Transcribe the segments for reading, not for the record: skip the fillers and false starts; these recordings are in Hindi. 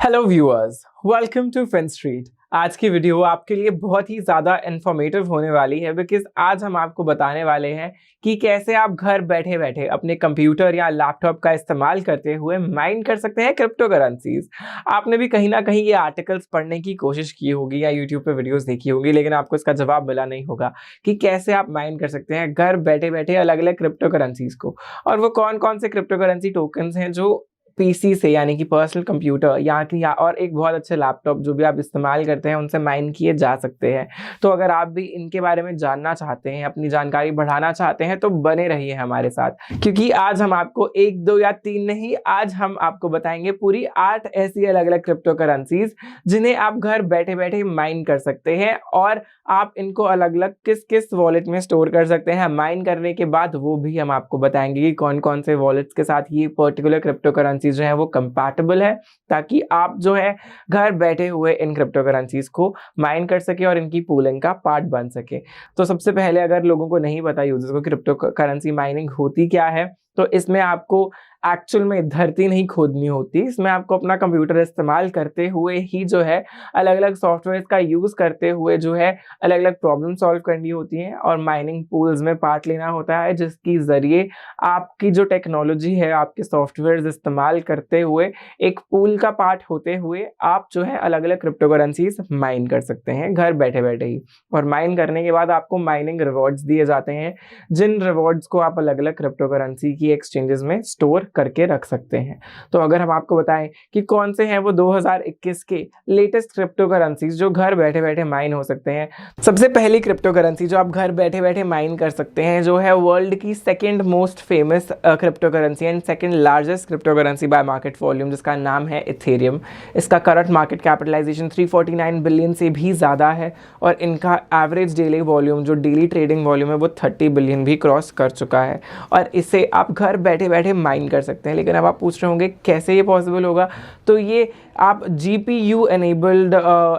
Hello viewers, welcome to Fin Street. आज की वीडियो आपके लिए बहुत ही ज़्यादा इन्फॉर्मेटिव होने वाली है बिकॉज आज हम आपको बताने वाले हैं कि कैसे आप घर बैठे बैठे अपने कंप्यूटर या लैपटॉप का इस्तेमाल करते हुए माइन कर सकते हैं क्रिप्टो करेंसीज। आपने भी कहीं ना कहीं ये आर्टिकल्स पढ़ने की कोशिश की होगी या यूट्यूब पे वीडियोस देखी होगी, लेकिन आपको इसका जवाब मिला नहीं होगा कि कैसे आप माइन कर सकते हैं घर बैठे बैठे अलग अलग क्रिप्टो करेंसीज को। और वो कौन कौन से क्रिप्टो करेंसी टोकन्स हैं जो पीसी से यानी कि पर्सनल कंप्यूटर या और एक बहुत अच्छे लैपटॉप जो भी आप इस्तेमाल करते हैं उनसे माइन किए जा सकते हैं। तो अगर आप भी इनके बारे में जानना चाहते हैं, अपनी जानकारी बढ़ाना चाहते हैं, तो बने रहिए हमारे साथ, क्योंकि आज हम आपको एक दो या तीन नहीं, आज हम आपको बताएंगे पूरी 8 ऐसी अलग अलग क्रिप्टो करेंसीज जिन्हें आप घर बैठे बैठे माइन कर सकते हैं और आप इनको अलग अलग किस किस वॉलेट में स्टोर कर सकते हैं। माइन करने के बाद वो भी हम आपको बताएंगे कि कौन कौन से वॉलेट्स के साथ ये पर्टिकुलर क्रिप्टो करेंसी जो है वो कंपैटिबल है, ताकि आप जो है घर बैठे हुए इन क्रिप्टो करेंसीज को माइन कर सके और इनकी पूलिंग का पार्ट बन सके। तो सबसे पहले अगर लोगों को नहीं पता यूजर्स को क्रिप्टो करेंसी माइनिंग होती क्या है, तो इसमें आपको एक्चुअल में धरती नहीं खोदनी होती। इसमें आपको अपना कंप्यूटर इस्तेमाल करते हुए ही जो है अलग अलग सॉफ्टवेयर का यूज करते हुए जो है अलग अलग प्रॉब्लम सॉल्व करनी होती है और माइनिंग पूल्स में पार्ट लेना होता है, जिसकी जरिए आपकी जो टेक्नोलॉजी है, आपके सॉफ्टवेयर इस्तेमाल करते हुए एक पूल का पार्ट होते हुए आप जो है अलग अलग क्रिप्टो करेंसीज माइन कर सकते हैं घर बैठे बैठे ही। और माइन करने के बाद आपको माइनिंग रिवॉर्ड्स दिए जाते हैं, जिन रिवॉर्ड्स को आप अलग अलग क्रिप्टो करेंसी की एक्सचेंजेस में स्टोर करके रख सकते हैं। तो अगर हम आपको बताएं कि कौन से हैं वो 2021 के लेटेस्ट क्रिप्टो करेंसीज जो घर बैठे बैठे माइन हो सकते हैं, सबसे पहली क्रिप्टो करेंसी जो आप घर बैठे बैठे माइन कर सकते हैं जो है वर्ल्ड की second most famous crypto currency and second largest crypto currency bye market volume, जिसका नाम है इथेरियम। इसका करंट मार्केट कैपिटलाइजेशन 349 बिलियन से भी ज़्यादा है और इनका एवरेज डेली वॉल्यूम जो डेली ट्रेडिंग वॉल्यूम है वो 30 बिलियन भी क्रॉस कर चुका है और इसे आप घर बैठे बैठे माइन कर सकते हैं। लेकिन अब आप पूछ रहे होंगे कैसे ये पॉसिबल होगा, तो ये आप GPU एनेबल्ड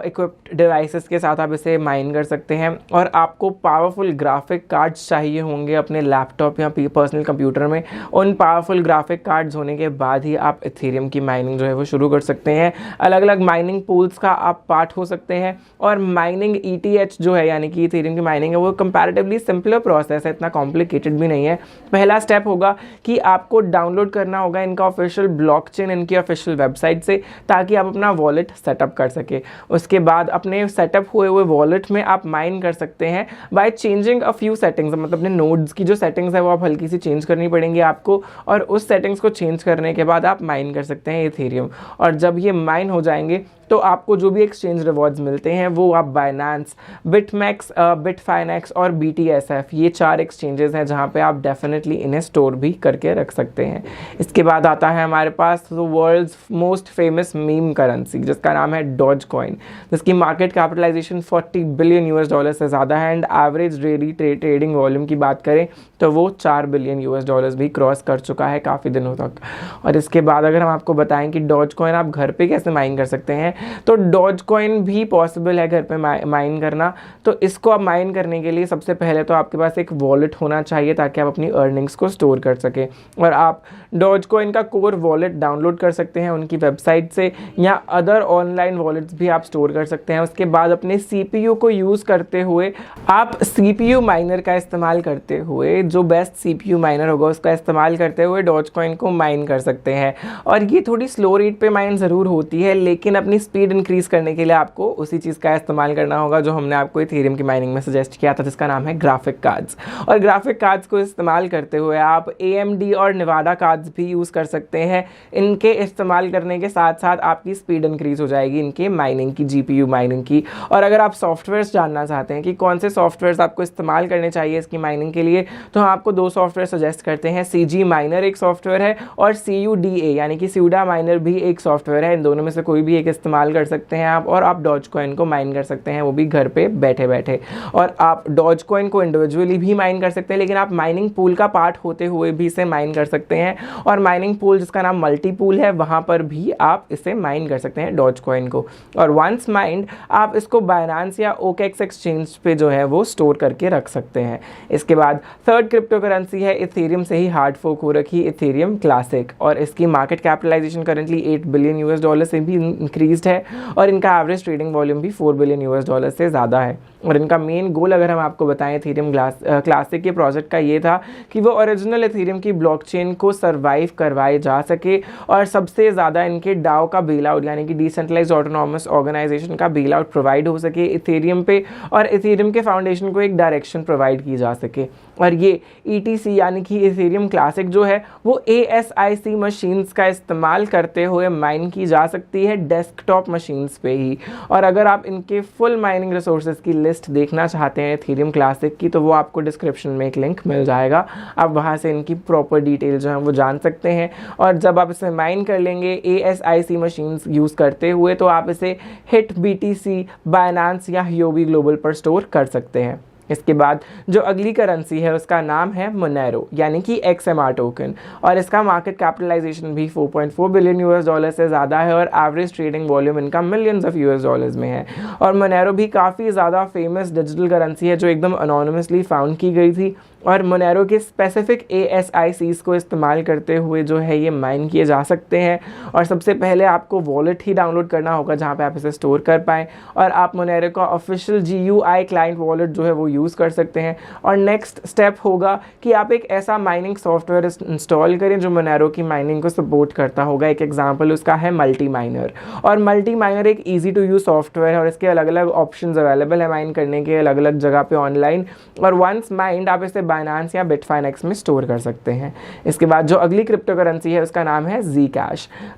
इक्विप्ड डिवाइसेस के साथ आप इसे माइन कर सकते हैं और आपको पावरफुल ग्राफिक कार्ड्स चाहिए होंगे अपने लैपटॉप या पर्सनल कंप्यूटर में। उन पावरफुल ग्राफिक कार्ड्स होने के बाद ही आप इथेरियम की माइनिंग जो है वो शुरू कर सकते हैं। अलग अलग माइनिंग पूल्स का आप पार्ट हो सकते हैं और माइनिंग ETH जो है यानी कि इथेरियम की माइनिंग है वो कंपैरेटिवली सिंपलर प्रोसेस है, इतना कॉम्प्लिकेटेड भी नहीं है। पहला स्टेप होगा कि आपको डाउनलोड करना होगा इनका ऑफिशियल ब्लॉकचेन इनकी ऑफिशियल वेबसाइट से, ताकि आप अपना वॉलेट सेटअप कर सके। उसके बाद अपने सेटअप हुए हुए वॉलेट में आप माइन कर सकते हैं by changing a few settings. मतलब अपने नोड्स की जो सेटिंग्स है वो आप हल्की सी चेंज करनी पड़ेंगी आपको और उस सेटिंग्स को चेंज करने के बाद आप माइन कर सकते हैं इथेरियम। और जब ये माइन हो जाएंगे तो आपको जो भी एक्सचेंज रिवॉर्ड्स मिलते हैं वो आप बाइनेंस, बिटमैक्स, बिटफाइनेक्स और BTSF, ये 4 एक्सचेंजेस हैं जहां पे आप डेफिनेटली इन्हें स्टोर भी करके रख सकते हैं। इसके बाद आता है हमारे पास world's most famous meme currency जिसका नाम है डॉज कॉइन, जिसकी market capitalization 40 billion US dollar से ज़्यादा है and average daily trading volume की बात करें तो वो 4 बिलियन US डॉलर भी क्रॉस कर चुका है काफ़ी दिनों तक। और इसके बाद अगर हम आपको बताएं कि डॉज कॉइन आप घर पे कैसे माइन कर सकते हैं, तो डॉज कॉइन भी पॉसिबल है घर पे माइन करना। तो इसको आप माइन करने के लिए सबसे पहले तो आपके पास एक वॉलेट होना चाहिए ताकि आप अपनी अर्निंग्स को स्टोर कर सकें। और आप डॉज कॉइन का कोर वॉलेट डाउनलोड कर सकते हैं उनकी वेबसाइट से, या अदर ऑनलाइन वॉलेट्स भी आप स्टोर कर सकते हैं। उसके बाद अपने CPU को यूज़ करते हुए आप CPU माइनर का इस्तेमाल करते हुए, जो बेस्ट CPU माइनर होगा उसका इस्तेमाल करते हुए डॉज कॉइन को माइन कर सकते हैं। और ये थोड़ी स्लो रेट पे माइन ज़रूर होती है, लेकिन अपनी स्पीड इंक्रीज करने के लिए आपको उसी चीज़ का इस्तेमाल करना होगा जो हमने आपको इथेरियम की माइनिंग में सजेस्ट किया था, जिसका नाम है ग्राफिक कार्ड्स। और ग्राफिक कार्ड्स को इस्तेमाल करते हुए आप AMD और निवाडा कार्ड्स भी यूज़ कर सकते हैं। इनके इस्तेमाल करने के साथ साथ आपकी स्पीड इंक्रीज हो जाएगी इनके माइनिंग की, GPU माइनिंग की। और अगर आप सॉफ्टवेयर्स जानना चाहते हैं कि कौन से सॉफ्टवेयर्स आपको इस्तेमाल करने चाहिए इसकी माइनिंग के लिए, तो हम आपको 2 सॉफ्टवेयर सजेस्ट करते हैं। CG माइनर एक सॉफ्टवेयर है और CUDA यानी कि स्यूडा माइनर भी एक सॉफ्टवेयर है। इन दोनों में से कोई भी एक इस्तेमाल इस्तेमाल कर सकते हैं आप, और आप डॉज कॉइन को माइन कर सकते हैं, वो भी घर पे बैठे बैठे। और आप डॉज कॉइन को इंडिविजुअली भी माइन कर सकते हैं, लेकिन आप माइनिंग पूल का पार्ट होते हुए भी इसे माइन कर सकते हैं। और माइनिंग पूल जिसका नाम मल्टी पूल है, वहाँ पर भी आप इसे माइन कर सकते हैं डॉज कॉइन को। और वंस माइंड आप इसको बाइनेंस या OKX एक्सचेंज पे जो है वो स्टोर करके रख सकते हैं। इसके बाद थर्ड क्रिप्टो करेंसी है इथेरियम से ही हार्ड फोक हो रखी इथेरियम क्लासिक, और इसकी मार्केट कैपिटलाइजेशन करेंटली $8 बिलियन से भी इंक्रीज्ड है, और इनका एवरेज ट्रेडिंग वॉल्यूम भी $4 बिलियन से ज़्यादा है। और इनका मेन गोल अगर हम आपको बताएं इथेरियम क्लासिक के प्रोजेक्ट का ये था कि वो ओरिजिनल इथेरियम की ब्लॉकचेन को सर्वाइव करवाए जा सके, और सबसे ज़्यादा इनके डाओ का बेल आउट यानी कि डिसेंट्रलाइज्ड ऑटोनॉमस ऑर्गेनाइजेशन का बेल आउट प्रोवाइड हो सके इथेरियम पे, और इथेरियम के फाउंडेशन को एक डायरेक्शन प्रोवाइड की जा सके। और ये ETC यानी कि इथेरियम क्लासिक जो है वो ASIC मशीन्स का इस्तेमाल करते हुए माइन की जा सकती है डेस्कटॉप मशीन्स पे ही। और अगर आप इनके फुल माइनिंग रिसोर्सेज की लिस्ट देखना चाहते हैं इथेरियम क्लासिक की, तो वो आपको डिस्क्रिप्शन में एक लिंक मिल जाएगा, आप वहाँ से इनकी प्रॉपर डिटेल जो है वो जान सकते हैं। और जब आप इसे माइन कर लेंगे ASIC मशीन्स यूज़ करते हुए, तो आप इसे HIT BTC, बाइनेंस या Huobi ग्लोबल पर स्टोर कर सकते हैं। इसके बाद जो अगली करेंसी है उसका नाम है मोनेरो यानी कि XMR टोकन, और इसका मार्केट कैपिटलाइजेशन भी $4.4 बिलियन से ज़्यादा है, और एवरेज ट्रेडिंग वॉल्यूम इनका मिलियंस ऑफ US में है। और मोनेरो भी काफ़ी ज़्यादा फेमस डिजिटल करेंसी है जो एकदम अनोनिमसली फाउंड की गई थी, और मोनेरो के स्पेसिफिक ASICs को इस्तेमाल करते हुए जो है ये माइन किए जा सकते हैं। और सबसे पहले आपको वॉलेट ही डाउनलोड करना होगा जहाँ पे आप इसे स्टोर कर पाएँ, और आप मोनेरो का ऑफिशियल GUI क्लाइंट वॉलेट जो है वो यूज़ कर सकते हैं। और नेक्स्ट स्टेप होगा कि आप एक ऐसा माइनिंग सॉफ्टवेयर इंस्टॉल करें जो मोनेरो की माइनिंग को सपोर्ट करता होगा। एक एग्जांपल उसका है मल्टी माइनर, और मल्टी माइनर एक ईजी टू यूज़ सॉफ्टवेयर है, और इसके अलग अलग ऑप्शंस अवेलेबल है माइन करने के अलग अलग जगह पे ऑनलाइन। और वंस माइंड आप इसे बाइनेंस या बिटफाइनेक्स में स्टोर कर सकते हैं। इसके बाद जो अगली क्रिप्टो करेंसी है उसका नाम है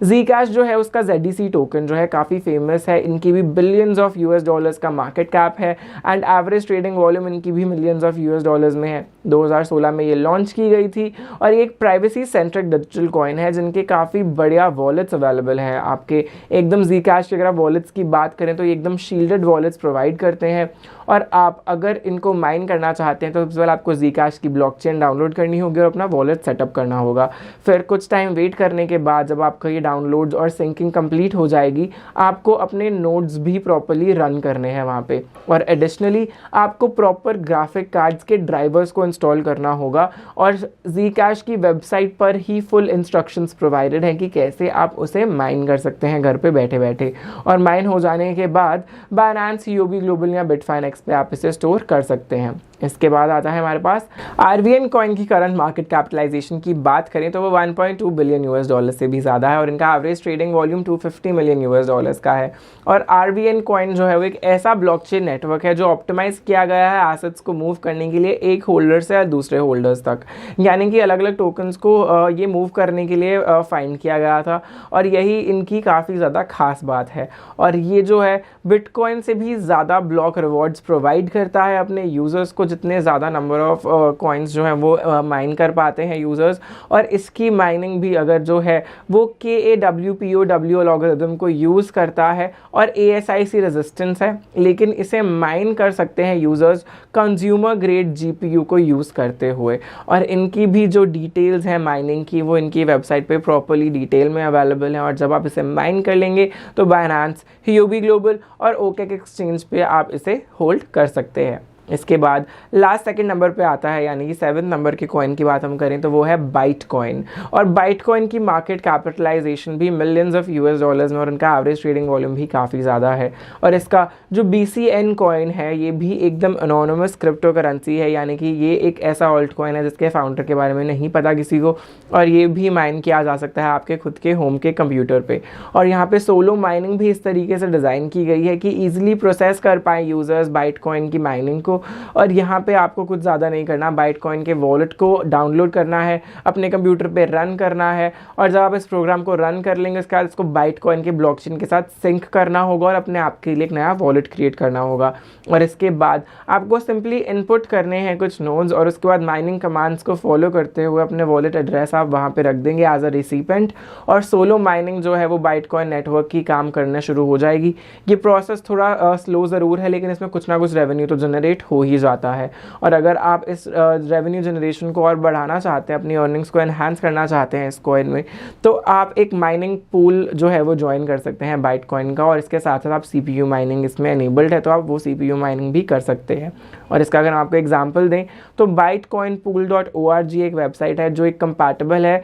Zcash जो है उसका ZDC टोकन जो है काफ़ी फेमस है, इनकी भी बिलियंस ऑफ US का मार्केट कैप है, एंड एवरेज ट्रेडिंग वॉल्यूम इनकी भी मिलियंस ऑफ US में है। 2016 में ये लॉन्च की गई थी, और ये एक प्राइवेसी सेंट्रिक डिजिटल कॉइन है जिनके काफ़ी बढ़िया वॉलेट्स अवेलेबल हैं आपके। एकदम Zcash की अगर आप वॉलेट्स की बात करें तो ये एकदम शील्डेड वॉलेट्स प्रोवाइड करते हैं, और आप अगर इनको माइन करना चाहते हैं तो सबसे पहले आपको Zcash की ब्लॉकचेन डाउनलोड करनी होगी और अपना वॉलेट सेटअप करना होगा। फिर कुछ टाइम वेट करने के बाद जब आपका ये डाउनलोड्स और सिंकिंग कंप्लीट हो जाएगी, आपको अपने नोड्स भी प्रॉपर्ली रन करने हैं वहाँ पे, और एडिशनली आपको प्रॉपर ग्राफिक कार्ड्स के ड्राइवर्स को इंस्टॉल करना होगा। और Zcash की वेबसाइट पर ही फुल इंस्ट्रक्शंस प्रोवाइडेड हैं कि कैसे आप उसे माइन कर सकते हैं घर पे बैठे बैठे। और माइन हो जाने के बाद बाइनेंस, Huobi ग्लोबल या बिटफाइनेक्स पे आप इसे स्टोर कर सकते हैं। इसके बाद आता है हमारे पास RVN कॉइन की करंट मार्केट कैपिटलाइजेशन की बात करें तो वो $1.2 बिलियन से भी ज़्यादा है, और इनका एवरेज ट्रेडिंग वॉल्यूम $250 मिलियन का है। और RVN कॉइन जो है वो एक ऐसा ब्लॉकचेन नेटवर्क है जो ऑप्टिमाइज किया गया है एसेट्स को मूव करने के लिए एक होल्डर से दूसरे होल्डर्स तक, यानी कि अलग अलग टोकन्स को ये मूव करने के लिए फाइंड किया गया था, और यही इनकी काफ़ी ज़्यादा खास बात है। और ये जो है बिटकॉइन से भी ज़्यादा ब्लॉक रिवॉर्ड्स प्रोवाइड करता है अपने यूज़र्स को, जितने ज़्यादा नंबर ऑफ कॉइन्स जो हैं वो माइन कर पाते हैं यूज़र्स। और इसकी माइनिंग भी अगर जो है वो KAWPOW अलॉरिथम को यूज़ करता है, और ASIC रेजिस्टेंस है, लेकिन इसे माइन कर सकते हैं यूज़र्स कंज्यूमर ग्रेड GPU को यूज़ करते हुए। और इनकी भी जो डिटेल्स हैं माइनिंग की वो इनकी वेबसाइट पे प्रॉपर्ली डिटेल में अवेलेबल हैं, और जब आप इसे माइन कर लेंगे तो बाइनेंस, Huobi ग्लोबल और OKX एक्सचेंज पे आप इसे होल्ड कर सकते हैं। इसके बाद लास्ट सेकंड नंबर पे आता है, यानी कि 7 नंबर के कॉइन की बात हम करें तो वो है बाइटकॉइन। और बाइटकॉइन की मार्केट कैपिटलाइजेशन भी मिलियंस ऑफ US में, और उनका एवरेज ट्रेडिंग वॉल्यूम भी काफ़ी ज़्यादा है। और इसका जो BCN कॉइन है ये भी एकदम अनोनिमस क्रिप्टो करेंसी है, यानी कि ये एक ऐसा ऑल्ट कॉइन है जिसके फाउंडर के बारे में नहीं पता किसी को, और ये भी माइन किया जा सकता है आपके खुद के होम के कंप्यूटर पे। और यहाँ पे सोलो माइनिंग भी इस तरीके से डिज़ाइन की गई है कि ईजिली प्रोसेस कर पाएँ यूज़र्स बाइटकॉइन की माइनिंग को, हो। और यहाँ पे आपको कुछ ज़्यादा नहीं करना, बाइटकॉइन के वॉलेट को डाउनलोड करना है, अपने कंप्यूटर पे रन करना है, और जब आप इस प्रोग्राम को रन कर लेंगे उसके बाद इसको बाइटकॉइन के ब्लॉकचेन के साथ सिंक करना होगा और अपने आप के लिए एक नया वॉलेट क्रिएट करना होगा। और इसके बाद आपको सिंपली इनपुट करने हैं कुछ नोड्स, और उसके बाद माइनिंग कमांड्स को फॉलो करते हुए अपने वॉलेट एड्रेस आप वहाँ पे रख देंगे एज अ रिसिपेंट, और सोलो माइनिंग जो है वो बाइटकॉइन नेटवर्क की काम करना शुरू हो जाएगी। ये प्रोसेस थोड़ा स्लो ज़रूर है, लेकिन इसमें कुछ ना कुछ रेवेन्यू तो जनरेट हो ही जाता है। और अगर आप इस रेवेन्यू जनरेशन को और बढ़ाना चाहते हैं, अपनी अर्निंग्स को एनहांस करना चाहते हैं इस कॉइन में, तो आप एक माइनिंग पूल जो है वो ज्वाइन कर सकते हैं बाइटकॉइन का, और इसके साथ साथ आप CPU माइनिंग इसमें एनेबल्ड है तो आप वो CPU माइनिंग भी कर सकते हैं। और इसका अगर आपको एग्जांपल दें तो bitcoinpool.org एक वेबसाइट है जो एक कंपैटिबल है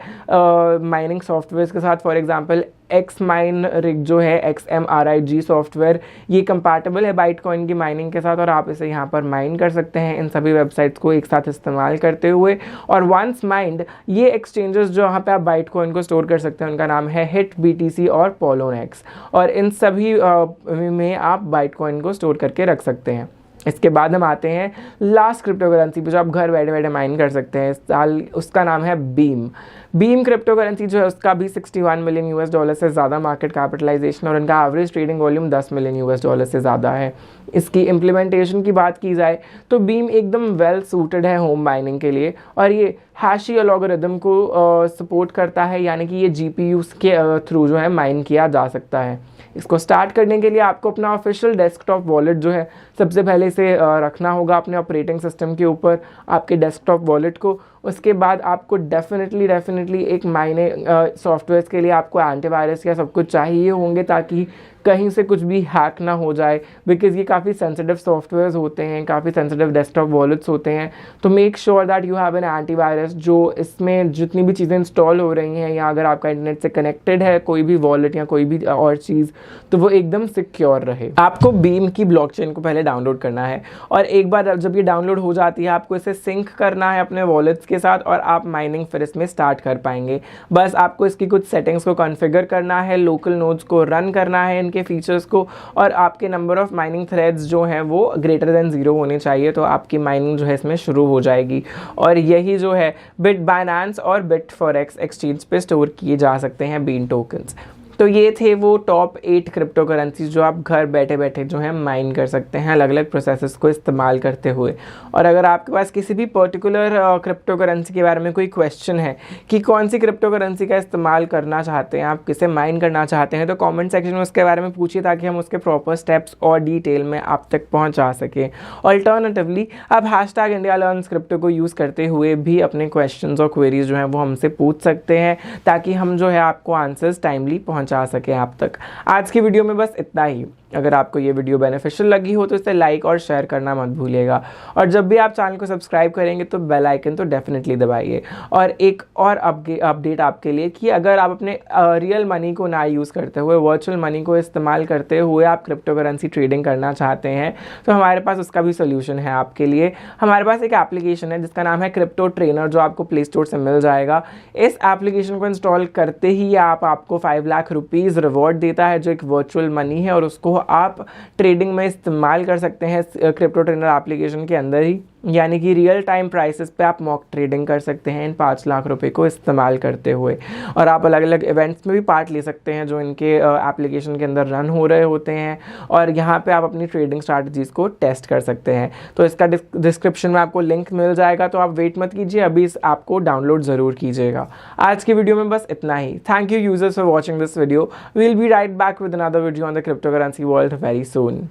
माइनिंग सॉफ्टवेयर के साथ। फॉर एग्जांपल XMineRig जो है XMRIG सॉफ्टवेयर, ये कंपैटिबल है बाइटकॉइन की माइनिंग के साथ, और आप इसे यहाँ पर माइन कर सकते हैं इन सभी वेबसाइट्स को एक साथ इस्तेमाल करते हुए। और वंस माइंड, ये एक्सचेंजेस जो यहाँ पे आप बाइटकॉइन को स्टोर कर सकते हैं उनका नाम है HIT, BTC और Poloniex, और इन सभी में आप बाइटकॉइन को स्टोर करके रख सकते हैं। इसके बाद हम आते हैं लास्ट क्रिप्टो करेंसी पे जो आप घर बैठे बैठे माइन कर सकते हैं इस साल, उसका नाम है बीम क्रिप्टो करेंसी जो है उसका भी $61 मिलियन से ज़्यादा मार्केट कैपिटलाइजेशन, और इनका एवरेज ट्रेडिंग वॉल्यूम $10 मिलियन से ज़्यादा है। इसकी इम्प्लीमेंटेशन की बात की जाए तो बीम एकदम वेल सूटेड है होम माइनिंग के लिए, और ये हैशी एल्गोरिदम को सपोर्ट करता है, यानी कि ये GPUs के थ्रू जो है माइन किया जा सकता है। इसको स्टार्ट करने के लिए आपको अपना ऑफिशियल डेस्कटॉप वॉलेट जो है सबसे पहले से रखना होगा अपने ऑपरेटिंग सिस्टम के ऊपर, आपके डेस्कटॉप वॉलेट को। उसके बाद आपको डेफिनेटली एक माइनिंग सॉफ्टवेयर के लिए आपको एंटीवायरस या सब कुछ चाहिए होंगे ताकि कहीं से कुछ भी हैक ना हो जाए, बिकॉज ये काफ़ी सेंसिटिव सॉफ्टवेयर्स होते हैं, काफ़ी सेंसिटिव डेस्कटॉप वॉलेट्स होते हैं। तो make sure that you have an antivirus जो इसमें जितनी भी चीज़ें इंस्टॉल हो रही हैं, या अगर आपका इंटरनेट से कनेक्टेड है कोई भी वॉलेट या कोई भी और चीज़, तो वो एकदम सिक्योर रहे। आपको बीम की ब्लॉकचेन को पहले डाउनलोड करना है, और एक बार जब ये डाउनलोड हो जाती है आपको इसे सिंक करना है अपने वॉलेट्स के साथ, और आप माइनिंग फिर इसमें स्टार्ट कर पाएंगे। बस आपको इसकी कुछ सेटिंग्स को कॉन्फ़िगर करना है, लोकल नोड्स को रन करना है, इनके फीचर्स को, और आपके नंबर ऑफ माइनिंग थ्रेड्स जो हैं वो ग्रेटर देन 0 होने चाहिए, तो आपकी माइनिंग जो है इसमें शुरू हो जाएगी। और यही जो है Bitbinance और Bitforex एक्सचेंज पे स्टोर किए जा सकते हैं बीम टोकन्स। तो ये थे वो टॉप 8 क्रिप्टो करेंसीज जो आप घर बैठे बैठे जो है माइन कर सकते हैं अलग अलग प्रोसेसेस को इस्तेमाल करते हुए। और अगर आपके पास किसी भी पर्टिकुलर क्रिप्टो करेंसी के बारे में कोई क्वेश्चन है कि कौन सी क्रिप्टो करेंसी का इस्तेमाल करना चाहते हैं, आप किसे माइन करना चाहते हैं, तो कमेंट सेक्शन में उसके बारे में पूछिए ताकि हम उसके प्रॉपर स्टेप्स और डिटेल में आप तक पहुँचा सकें। ऑल्टरनेटिवली आप #IndiaLearnsCrypto को यूज़ करते हुए भी अपने क्वेश्चन और क्वेरीज जो हैं वो हमसे पूछ सकते हैं ताकि हम जो है आपको आंसर्स टाइमली पहुँचा सके आप तक। आज की वीडियो में बस इतना ही। अगर आपको ये वीडियो बेनिफिशियल लगी हो तो इसे लाइक और शेयर करना मत भूलिएगा, और जब भी आप चैनल को सब्सक्राइब करेंगे तो बेल आइकन तो डेफिनेटली दबाइए। और एक और अपडेट आपके लिए कि अगर आप अपने रियल मनी को ना यूज़ करते हुए वर्चुअल मनी को इस्तेमाल करते हुए आप क्रिप्टो करेंसी ट्रेडिंग करना चाहते हैं तो हमारे पास उसका भी सोल्यूशन है आपके लिए। हमारे पास एक एप्लीकेशन है जिसका नाम है क्रिप्टो ट्रेनर, जो आपको प्ले स्टोर से मिल जाएगा। इस एप्लीकेशन को इंस्टॉल करते ही आपको 5 लाख रुपीज़ रिवॉर्ड देता है जो एक वर्चुअल मनी है, और उसको आप ट्रेडिंग में इस्तेमाल कर सकते हैं क्रिप्टो ट्रेनर एप्लीकेशन के अंदर ही, यानी कि रियल टाइम प्राइसेस पे आप मॉक ट्रेडिंग कर सकते हैं इन 5 लाख रुपए को इस्तेमाल करते हुए। और आप अलग अलग इवेंट्स में भी पार्ट ले सकते हैं जो इनके एप्लीकेशन के अंदर रन हो रहे होते हैं, और यहाँ पे आप अपनी ट्रेडिंग स्ट्रैटेजीज को टेस्ट कर सकते हैं। तो इसका डिस्क्रिप्शन में आपको लिंक मिल जाएगा, तो आप वेट मत कीजिए, अभी इस ऐप को डाउनलोड ज़रूर कीजिएगा। आज की वीडियो में बस इतना ही। Thank you users for watching this video. We will be right back with another video on the crypto currency world very soon.